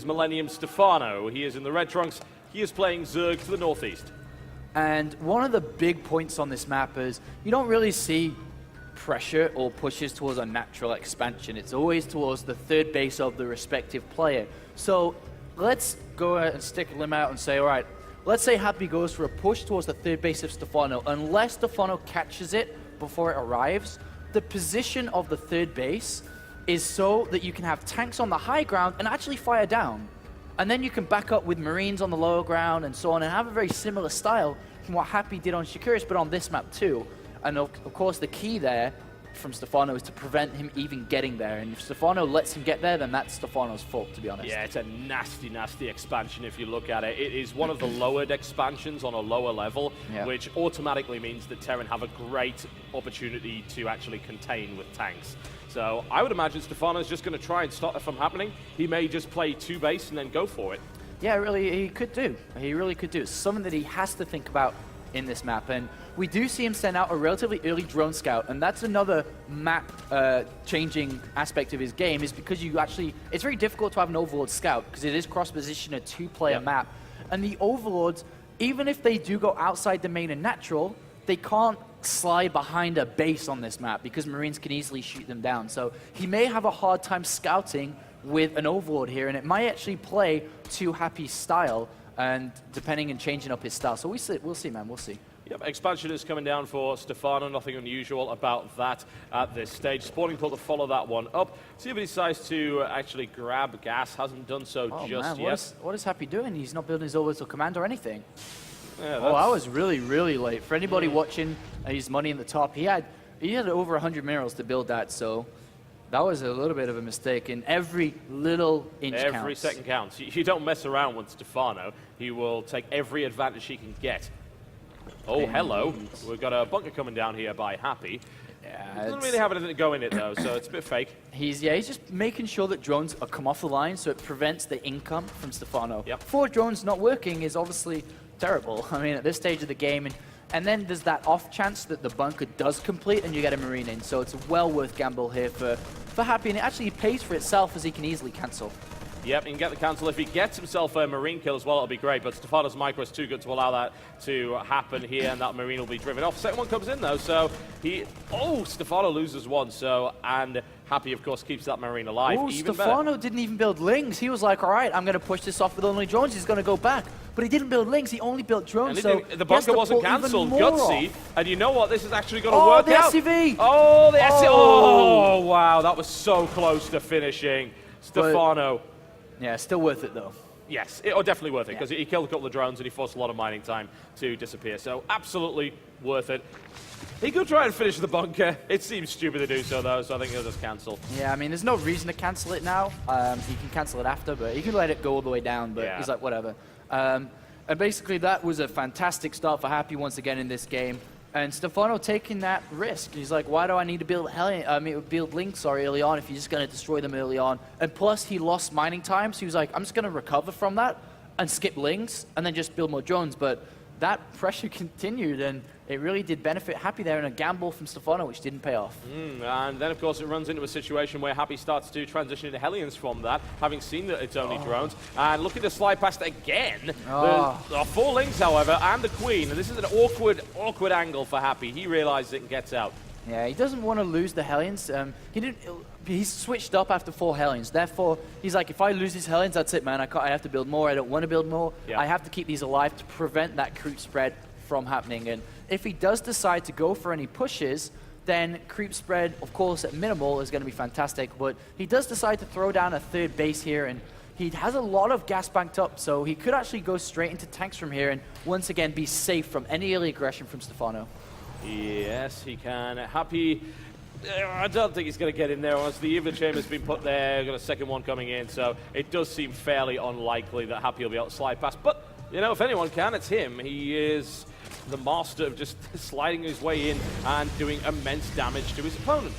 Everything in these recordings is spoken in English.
Millennium Stephano. He is in the red trunks. He is playing ZerG to the northeast. And one of the big points on this map is you don't really see pressure or pushes towards a natural expansion. It's always towards the third base of the respective player. So let's go ahead and stick a limb out and say, all right, let's say Happy goes for a push towards the third base of Stephano. Unless Stephano catches it before it arrives, the position of the third base is so that you can have tanks on the high ground and actually fire down. And then you can back up with Marines on the lower ground and so on and have a very similar style from what Happy did on Shakuris, but on this map too. And of course the key there from Stephano is to prevent him even getting there. And if Stephano lets him get there, then that's Stephano's fault, to be honest. Yeah, it's a nasty, nasty expansion if you look at it. It is one of the lowered expansions on a lower level, which automatically means that Terran have a great opportunity to actually contain with tanks. So I would imagine Stephano's just going to try and stop it from happening. He may just play 2 base and then go for it. Yeah, really, he could do. He really could do. It's something that he has to think about in this map. And we do see him send out a relatively early drone scout, and that's another map changing aspect of his game, is because you actually, it's very difficult to have an Overlord scout because it is cross-position a 2-player map. And the Overlords, even if they do go outside the main and natural, they can't slide behind a base on this map because Marines can easily shoot them down. So he may have a hard time scouting with an Overlord here, and it might actually play to Happy's style, and depending and changing up his style. So we'll see, man, we'll see. Yep, expansion is coming down for Stephano. Nothing unusual about that at this stage. Spawning pull to follow that one up. See if he decides to actually grab gas. Hasn't done so just yet. What is Happy doing? He's not building his orbital command or anything. Yeah, I was really, really late. For anybody watching, his money in the top, he had over 100 minerals to build that, so that was a little bit of a mistake, and every little inch counts. Every second counts. You don't mess around with Stephano. He will take every advantage he can get. Oh, hello. We've got a bunker coming down here by Happy. Yeah, doesn't really have anything to go in it, though, so it's a bit fake. He's just making sure that drones come off the line so it prevents the income from Stephano. Yep. 4 drones not working is obviously terrible. I mean, at this stage of the game, and then there's that off chance that the bunker does complete and you get a Marine in, so it's a well worth gamble here for Happy, and it actually pays for itself as he can easily cancel. Yep, he can get the cancel. If he gets himself a Marine kill as well, it'll be great, but Stephano's micro is too good to allow that to happen here, and that Marine will be driven off. Second one comes in, though, so Stephano loses one, so, and Happy, of course, keeps that Marine alive. Oh, Stephano didn't even build lings. He was like, all right, I'm going to push this off with only drones. He's going to go back. But he didn't build lings. He only built drones, so the bunker wasn't cancelled. Gutsy. And you know what? This is actually going to work out. The SCV. Oh, the SCV. Oh, wow. That was so close to finishing. Stephano. Yeah, still worth it, though. Yes, definitely worth it, because he killed a couple of drones and he forced a lot of mining time to disappear. So absolutely worth it. He could try and finish the bunker. It seems stupid to do so, though, so I think he'll just cancel. Yeah, I mean, there's no reason to cancel it now. He can cancel it after, but he can let it go all the way down, but he's like, whatever. And basically, that was a fantastic start for Happy once again in this game. And Stephano taking that risk. He's like, why do I need to build links early on if you're just going to destroy them early on? And plus, he lost mining time, so he was like, I'm just going to recover from that and skip links and then just build more drones. But that pressure continued, and it really did benefit Happy there in a gamble from Stephano, which didn't pay off. And then, of course, it runs into a situation where Happy starts to transition into Hellions from that, having seen that it's only drones, and looking to slide past again. There are 4 links, however, and the Queen, and this is an awkward angle for Happy. He realizes it and gets out. Yeah, he doesn't want to lose the Hellions. He's switched up after 4 Hellions. Therefore, he's like, if I lose these Hellions, that's it, man. I have to build more. I don't want to build more. I have to keep these alive to prevent that creep spread from happening. And if he does decide to go for any pushes, then creep spread, of course, at minimal is going to be fantastic. But he does decide to throw down a 3rd base here, and he has a lot of gas banked up, so he could actually go straight into tanks from here and once again be safe from any early aggression from Stephano. Yes, he can. Happy, I don't think he's going to get in there. Once the Evo Chamber's been put there, got a second one coming in, so it does seem fairly unlikely that Happy will be able to slide past. But, you know, if anyone can, it's him. He is the master of just sliding his way in and doing immense damage to his opponent.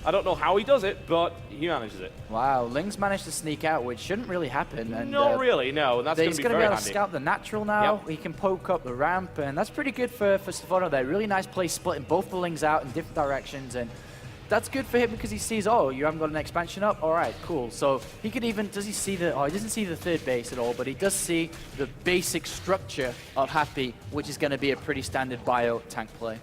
I don't know how he does it, but he manages it. Wow, Ling's managed to sneak out, which shouldn't really happen. And, Not really, no. And that's going to be very handy. He's going to be able to scout the natural now. He can poke up the ramp, and that's pretty good for Stephano there. Really nice play, splitting both the Lings out in different directions. And that's good for him because he sees, oh, you haven't got an expansion up? All right, cool. So he could even, does he see the, oh, he doesn't see the third base at all, but he does see the basic structure of Happy, which is going to be a pretty standard bio tank play.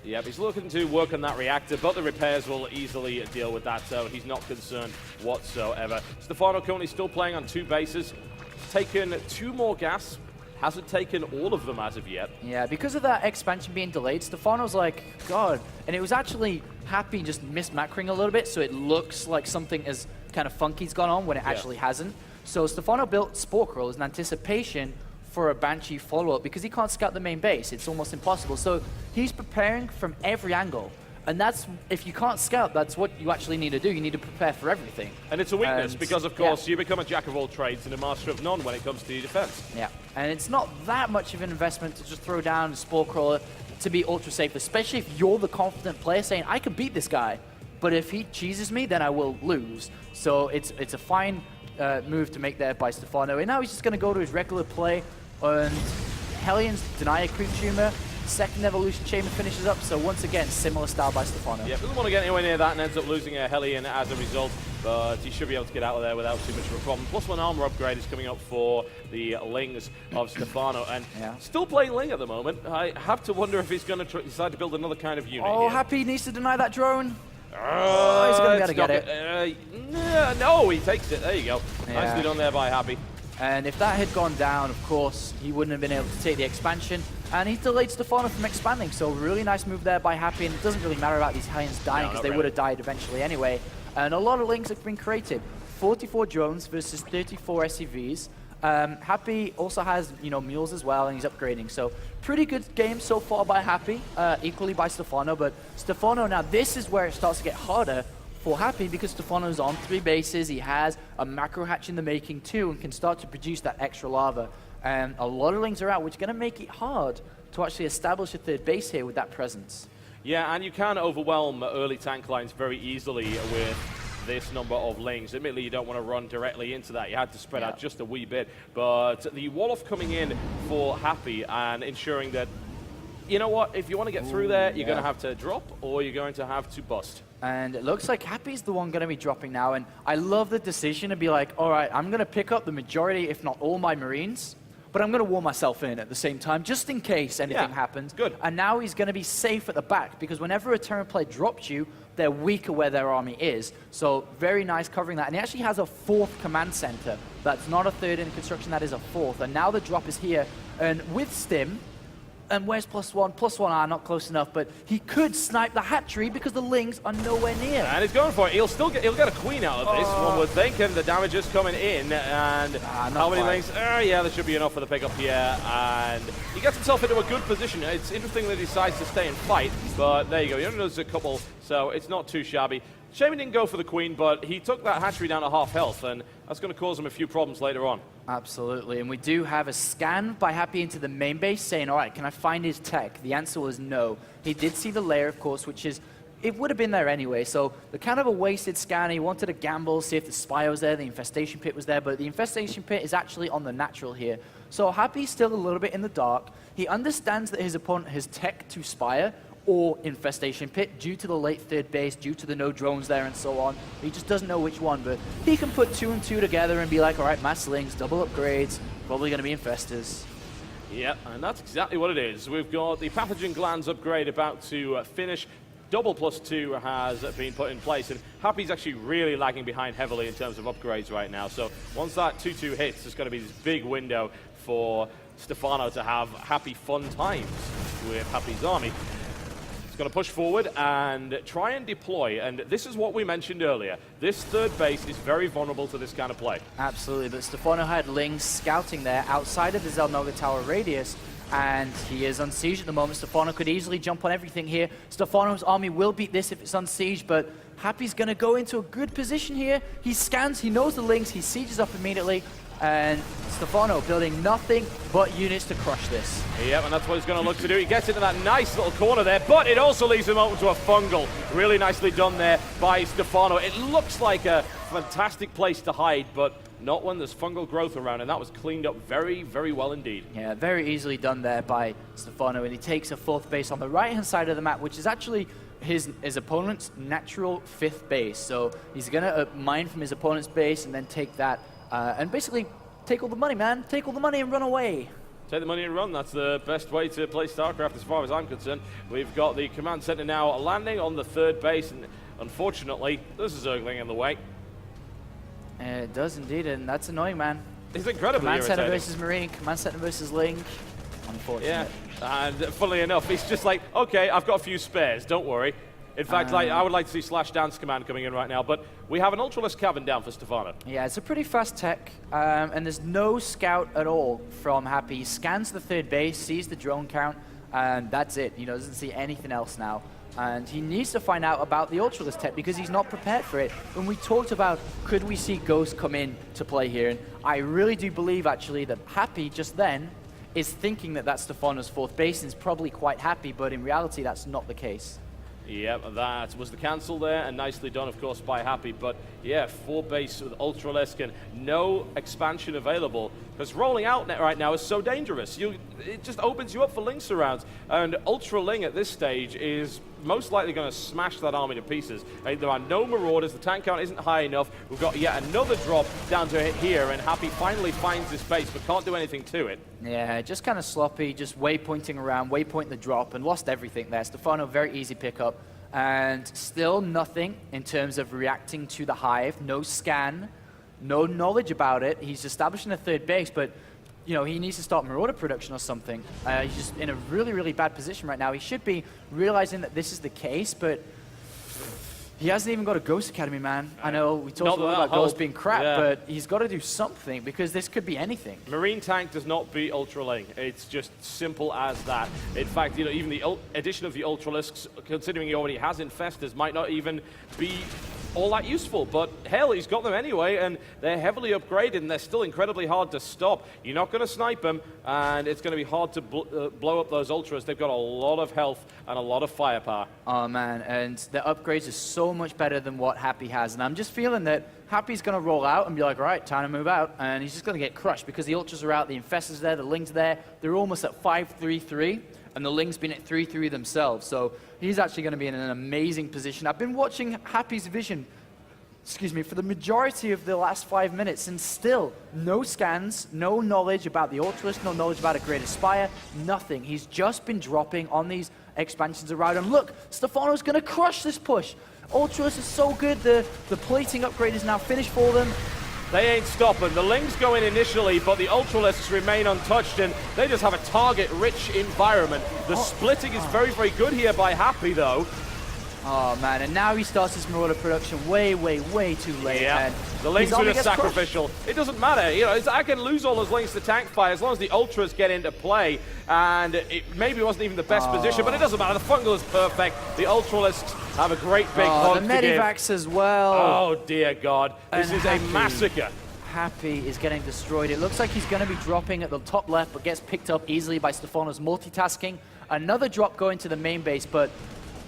Yep, he's looking to work on that reactor, but the repairs will easily deal with that, so he's not concerned whatsoever. Stephano currently still playing on 2 bases. He's taken 2 more gas. Hasn't taken all of them as of yet. Yeah, because of that expansion being delayed, Stephano's like, God. And it was actually Happy just mismacroing a little bit, so it looks like something as kind of funky's gone on when it actually hasn't. So Stephano built Spore Crawlers in anticipation for a Banshee follow-up because he can't scout the main base. It's almost impossible. So he's preparing from every angle. And that's, if you can't scout, that's what you actually need to do. You need to prepare for everything. And it's a weakness because, of course, you become a jack of all trades and a master of none when it comes to your defense. Yeah, and it's not that much of an investment to just throw down a Spore Crawler to be ultra safe, especially if you're the confident player saying, I can beat this guy, but if he cheeses me, then I will lose. So it's a fine move to make there by Stephano. And now he's just going to go to his regular play, and Hellions deny a creep tumor. Second evolution chamber finishes up, so once again, similar style by Stephano. Yeah, doesn't want to get anywhere near that and ends up losing a Hellion as a result, but he should be able to get out of there without too much of a problem. +1 armor upgrade is coming up for the Lings of Stephano, and still playing Ling at the moment. I have to wonder if he's going to decide to build another kind of unit. Oh, Happy needs to deny that drone. Oh, he's going to be able to get it. No, he takes it. There you go. Nicely done there by Happy. And if that had gone down, of course, he wouldn't have been able to take the expansion. And he delayed Stephano from expanding, so really nice move there by Happy. And it doesn't really matter about these Hellions dying because they would have died eventually anyway. And a lot of Lings have been created. 44 drones versus 34 SCVs. Happy also has, mules as well, and he's upgrading. So pretty good game so far by Happy, equally by Stephano. But Stephano, now this is where it starts to get harder for Happy because Stephano's on 3 bases. He has a macro hatch in the making too and can start to produce that extra lava. And a lot of Lings are out, which is going to make it hard to actually establish a 3rd base here with that presence. Yeah, and you can overwhelm early tank lines very easily with this number of Lings. Admittedly, you don't want to run directly into that. You had to spread out just a wee bit. But the wall-off coming in for Happy and ensuring that, you know what, if you want to get through there, you're going to have to drop or you're going to have to bust. And it looks like Happy's the one going to be dropping now. And I love the decision to be like, all right, I'm going to pick up the majority, if not all my Marines, but I'm going to warm myself in at the same time, just in case anything happens. Good. And now he's going to be safe at the back, because whenever a turret play drops you, they're weaker where their army is. So very nice covering that. And he actually has a 4th command center. That's not a 3rd in construction, that is a 4th. And now the drop is here. And with Stim, and where's +1? +1 not close enough, but he could snipe the hatchery because the Lings are nowhere near. And he's going for it. He'll get a queen out of this, one would think, and the damage is coming in. And how many Lings? Yeah, there should be enough for the pickup here. And he gets himself into a good position. It's interesting that he decides to stay and fight, but there you go. He only does a couple, so it's not too shabby. Shame he didn't go for the queen, but he took that hatchery down to half health, and that's going to cause him a few problems later on. Absolutely, and we do have a scan by Happy into the main base saying, all right, can I find his tech? The answer was no. He did see the lair, of course, which is, it would have been there anyway, so the kind of a wasted scan. He wanted to gamble, see if the spy was there, the infestation pit was there, but the infestation pit is actually on the natural here. So Happy's still a little bit in the dark. He understands that his opponent has tech to spire, or infestation pit due to the late 3rd base, due to the no drones there and so on. He just doesn't know which one, but he can put 2 and 2 together and be like, all right, mass Lings, double upgrades, probably going to be infestors. Yeah, and that's exactly what it is. We've got the pathogen glands upgrade about to finish. Double +2 has been put in place, and Happy's actually really lagging behind heavily in terms of upgrades right now. So once that 2-2 hits, there's going to be this big window for Stephano to have Happy fun times with Happy's army. Going to push forward and try and deploy, and this is what we mentioned earlier. This 3rd base is very vulnerable to this kind of play. Absolutely, but Stephano had Lings scouting there outside of the Zelnoga Tower radius, and he is on siege at the moment. Stephano could easily jump on everything here. Stephano's army will beat this if it's on siege, but Happy's going to go into a good position here. He scans, he knows the Lings, he sieges up immediately, and Stephano building nothing but units to crush this. Yep, and that's what he's going to look to do. He gets into that nice little corner there, but it also leaves him open to a fungal. Really nicely done there by Stephano. It looks like a fantastic place to hide, but not when there's fungal growth around, and that was cleaned up very, very well indeed. Yeah, very easily done there by Stephano, and he takes a 4th base on the right-hand side of the map, which is actually his opponent's natural 5th base. So he's going to mine from his opponent's base and then take that and basically take all the money, man. Take all the money and run away. Take the money and run. That's the best way to play StarCraft as far as I'm concerned. We've got the command center now landing on the 3rd base, and unfortunately, there's a Zergling in the way. It does indeed, and that's annoying, man. It's incredibly Command irritating. center versus Marine, command center versus Link. Unfortunate. Yeah, and funnily enough, it's just like, okay, I've got a few spares, don't worry. In fact, I would like to see Slash Dance Command coming in right now, but we have an Ultralisk cabin down for Stephano. Yeah, it's a pretty fast tech, and there's no scout at all from Happy. He scans the 3rd base, sees the drone count, and that's it. You know, doesn't see anything else now. And he needs to find out about the Ultralisk tech because he's not prepared for it. When we talked about could we see Ghost come in to play here, and I really do believe actually that Happy just then is thinking that that's Stephano's 4th base and is probably quite happy, but in reality that's not the case. Yep, that was the cancel there, and nicely done, of course, by Happy. But yeah, 4 base with Ultralisk and no expansion available, because rolling out right now is so dangerous. It just opens you up for Ling surrounds, and Ultra Ling at this stage is most likely going to smash that army to pieces. There are no Marauders, the tank count isn't high enough. We've got yet another drop down to here, and Happy finally finds this base, but can't do anything to it. Yeah, just kind of sloppy, just waypointing around, waypointing the drop, and lost everything there. Stephano, very easy pickup, and still nothing in terms of reacting to the hive. No scan, no knowledge about it. He's establishing a 3rd base, but you know, he needs to start Marauder production or something. He's just in a really, really bad position right now. He should be realizing that this is the case, but he hasn't even got a Ghost Academy, man. I know we talked a lot about Ghost being crap, but he's got to do something because this could be anything. Marine tank does not beat Ultra Ling. It's just simple as that. In fact, you know, even the addition of the Ultralisks, considering he already has Infestors, might not even be all that useful, but hell, he's got them anyway, and they're heavily upgraded, and they're still incredibly hard to stop. You're not going to snipe them, and it's going to be hard to blow up those Ultras. They've got a lot of health and a lot of firepower. Oh, man, and the upgrades are so much better than what Happy has, and I'm just feeling that Happy's going to roll out and be like, all right, time to move out, and he's just going to get crushed because the Ultras are out, the Infestors there, the Ling's there. They're almost at 5-3-3, and the Ling's been at 3-3 themselves, so he's actually going to be in an amazing position. I've been watching Happy's vision, for the majority of the last 5 minutes, and still no scans, no knowledge about the Ultralisk, no knowledge about a Great Aspire, nothing. He's just been dropping on these expansions around, and look, Stephano's going to crush this push. Ultralisk is so good, the plating upgrade is now finished for them. They ain't stopping. The Lings go in initially, but the Ultralisks remain untouched, and they just have a target-rich environment. The splitting is very, very good here by Happy, though. Oh, man, and now he starts his Marauder production way, way, way too late. Yeah, and the Lings are just sacrificial. It doesn't matter. You know, I can lose all those Lings to tank fire as long as the Ultras get into play, and it maybe wasn't even the best position, but it doesn't matter. The fungal is perfect. The Ultralisks have a great big hug the to give. Medivacs as well. Oh, dear God. This is a massacre. Happy is getting destroyed. It looks like he's going to be dropping at the top left, but gets picked up easily by Stephano's multitasking. Another drop going to the main base, but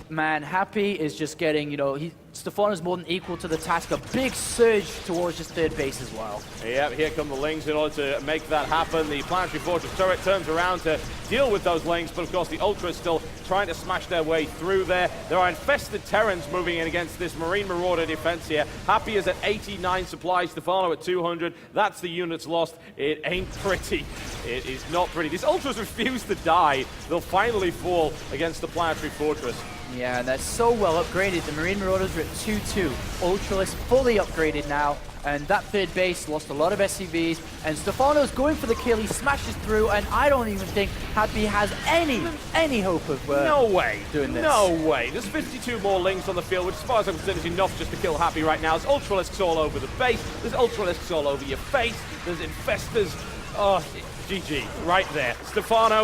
man, Happy is just getting, you know, Stephano's more than equal to the task. A big surge towards his 3rd base as well. Yeah, here come the Lings in order to make that happen. The Planetary Fortress turret turns around to deal with those Lings, but of course the Ultra is still trying to smash their way through there. There are infested Terrans moving in against this Marine Marauder defense here. Happy is at 89 supplies, Stephano at 200. That's the units lost. It ain't pretty. It is not pretty. These Ultras refuse to die. They'll finally fall against the Planetary Fortress. Yeah, and they're so well upgraded. The Marine Marauders are at 2-2. Ultralisk fully upgraded now, and that 3rd base lost a lot of SCVs, and Stephano's going for the kill. He smashes through, and I don't even think Happy has any hope of no way doing this. No way. There's 52 more Lings on the field, which as far as I'm concerned is enough just to kill Happy right now. There's Ultralisks all over the base. There's Ultralisks all over your face. There's Infestors. Oh, GG. Right there. Stephano